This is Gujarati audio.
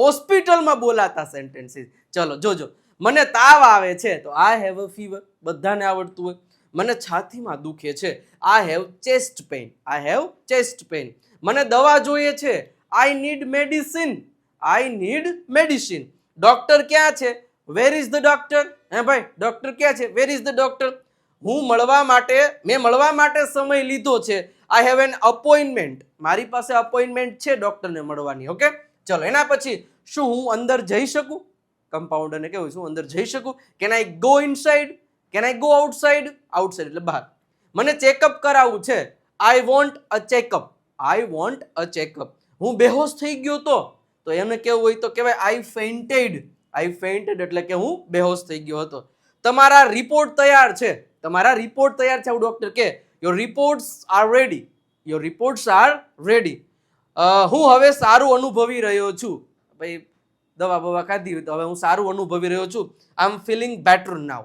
હોસ્પિટલમાં બોલાતા સેન્ટેન્સીસ. ચલો જોજો. મને તાવ આવે છે તો આઈ હેવ અ ફીવર, બધાને આવડતું હોય. મને છાતીમાં દુખે છે, I have chest pain, I have chest pain. મને દવા જોઈએ છે, I need medicine, I need medicine. Doctor ક્યાં છે? Where is the doctor? હે ભાઈ, ડોક્ટર ક્યાં છે? Where is the doctor? મેં મળવા માટે સમય લીધો છે, આઈ હેવ એન અપોઇન્ટમેન્ટ, મારી પાસે અપોઇન્ટમેન્ટ છે ડોક્ટરને મળવાની. ઓકે, ચલો એના પછી શું હું અંદર જઈ શકું? કમ્પાઉન્ડરને કેવું, શું અંદર જઈ શકું? Can I go inside? Can I go outside? Outside એટલે બહાર. મને ચેકઅપ કરાવવું છે, I want a checkup, I want a checkup. હું બેહોશ થઈ ગયો તો એમને કેવું હોય તો કહેવાય આઈ ફેઇન્ટેડ, આઈ ફેઇન્ટેડ એટલે કે હું બેહોશ થઈ ગયો હતો. તમારા રિપોર્ટ તૈયાર છે, તમારા રિપોર્ટ તૈયાર છે, આવું ડોક્ટર કે your reports are ready, your reports are ready. હું હવે સારું અનુભવી રહ્યો છું. ભાઈ દવા બવા ખાધી હોય તો હવે હું સારું અનુભવી રહ્યો છું. આઈ એમ ફીલિંગ બેટર નાઉ.